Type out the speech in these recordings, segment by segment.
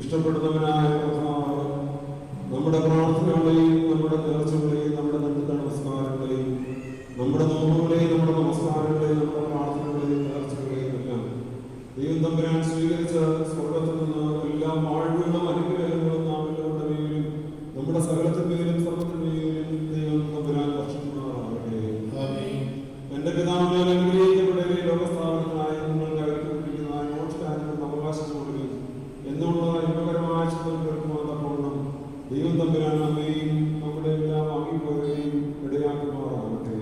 ഇഷ്ടപ്പെടുന്നവനായ കർത്താവ് നമ്മുടെ പ്രാർത്ഥനകളെയും നമ്മുടെ നേർച്ചകളെയും നമ്മുടെ നമസ്കാരങ്ങളെയും നമ്മുടെ നോമ്പുകളെയും നമ്മുടെ നമസ്കാരങ്ങളെയും നമ്മുടെ പ്രാർത്ഥനകളെയും നേർച്ചകളെയും എല്ലാം ദൈവം തമ്പുരാൻ സ്വീകരിച്ച സ്വർഗത്തിൽ നിന്ന് എല്ലാ വാഴ്വുകളും അനുഗ്രഹങ്ങളും നാം എല്ലാവരുടെ മേലും നമ്മുടെ സകലത്തിന്മേലും സർവത്തിന്മേലും ദൈവം തമ്പുരാൻ വർഷിക്കുമാറാകട്ടെ. എന്റെ പിതാവിനാൽ അനുഗ്രഹിക്കപ്പെട്ട ലോകസ്ഥാപനത്തിനായി നിങ്ങൾക്ക് അയക്കപ്പെട്ടിരിക്കുന്നതായ മോക്ഷകാര്യങ്ങളുടെ അവകാശം കൊടുക്കുകയും എന്നുള്ള ഇമ്പകരമായ ചിത്രം കേൾക്കുവാൻ ദൈവം തമ്പുരാൻ നമ്മെയും നമ്മുടെ എല്ലാം വാങ്ങിപ്പോവുകയും ഇടയാക്കുമാറാകട്ടെ.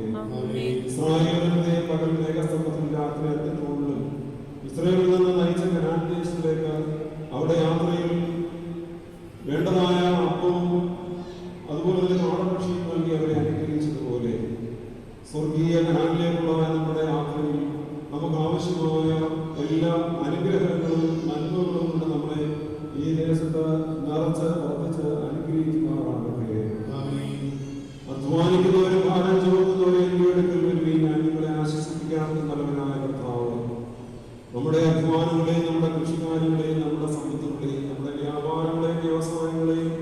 ഇസ്രായേലിന്റെ പകൽ മേഘസ്തംഭത്തിൽ രാത്രി അത്യന്തോടും ഇസ്രായേലിൽ നിന്ന് നയിച്ച കനാൻ ദേശത്തിലേക്ക് അവിടെ യാത്രയിൽ വേണ്ടതായ അപ്പവും അതുപോലെ തന്നെ നാടഭക്ഷിയും നൽകി അവരെ അനുഗ്രഹിച്ചതുപോലെ സ്വർഗീയ കനാനിലേക്കുള്ള നമ്മുടെ യാത്രയിൽ നമുക്ക് ആവശ്യമായ എല്ലാ അനുഗ്രഹങ്ങളും നന്മകളും കൊണ്ട് നമ്മളെ ഈ ദേശത്ത് നിറച്ച് വർദ്ധിച്ച് അനുഗ്രഹിക്കുമാറാകട്ടെ. അധ്വാനിക്കുന്നവരും ഭാരം ചുമക്കുന്നവരെ എടുക്കൽ വരുകയും ഞാൻ നിങ്ങളെ ആശ്വസിപ്പിക്കാത്ത നല്ലവനായ കർത്താവ് നമ്മുടെ അധ്വാനങ്ങളെയും നമ്മുടെ കൃഷിക്കാര്യങ്ങളെയും നമ്മുടെ സമ്പത്തുകളെയും നമ്മുടെ വ്യാപാരങ്ങളെയും വ്യവസായങ്ങളെയും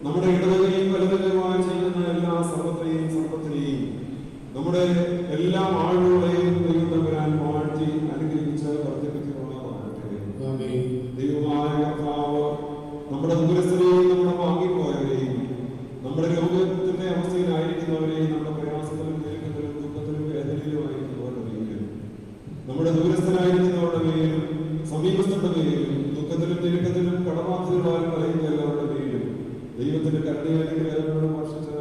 നമ്മുടെ ഇടതകളെയും വലുതകരമായി ചെയ്യുന്ന എല്ലാ സമ്പത്തിനെയും നമ്മുടെ എല്ലാ ആളുകളെയും ദൈവം തമ്പുരാൻ വാഴ്ത്തി അനുഗ്രഹിച്ച് വർദ്ധിപ്പിക്കുമാറാകട്ടെ. ദൈവമായ കർത്താവ് നമ്മുടെ ദൂരസ്ഥരെയും നമ്മുടെ വാങ്ങിപ്പോയവരെയും നമ്മുടെ രോഗത്തിന്റെ അവസ്ഥയിലായിരിക്കുന്നവരെയും നമ്മുടെ പ്രയാസത്തിലും ഞെരുക്കത്തിലും ദുഃഖത്തിലും വേദനയിലും ആയിരിക്കുന്നവരുടെ മേലും നമ്മുടെ ദൂരസ്ഥനായിരിക്കുന്നവരുടെ മേലും സമീപസ്ഥരുടെ മേലും ദുഃഖത്തിലും ഞെരുക്കത്തിലും കടബാധ്യതകളാലും കഴിയുന്ന എല്ലാവരുടെ മേലും ദൈവത്തിന്റെ കരുണയാനുഗ്രഹങ്ങളും വർഷിച്ച്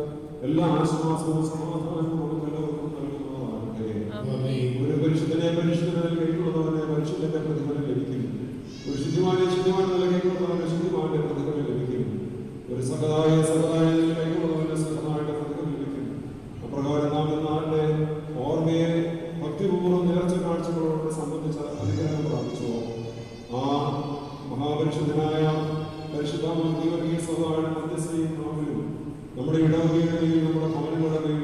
എല്ലാ ആശ്വാസവും സമാധാനവും നമുക്ക് എല്ലാവർക്കും നൽകുന്നതാകട്ടെ. ഒരു പരിശുദ്ധനെ പരിശുദ്ധനെ കൈക്കൊള്ളുന്നവനെ പരിശുദ്ധന്റെ പ്രതിഫലം ലഭിക്കും. ഒരു ശുദ്ധിമാനെ കൈക്കൊള്ളുന്നവന് ശുദ്ധിമാന്റെ പ്രതിഫലം ലഭിക്കും. ഒരു സഹതായ കൈക്കൊള്ളുന്നവന് സഹതായുടെ പ്രതിഫലം ലഭിക്കും. അപ്രകാരം നാം നാളിലെ ഓർമ്മയെ ഭക്തിപൂർവ്വം നേർച്ച കാഴ്ചകളോട് സംബന്ധിച്ച അധികാരം പ്രാപിച്ചു. ആ മഹാപരിശുദ്ധനായ പരിശുദ്ധ സഭയുടെ മധ്യസ്ഥയും നാമിലും നമ്മുടെ ഇടവകയുടെയും നമ്മുടെ ഭവനങ്ങളുടെയും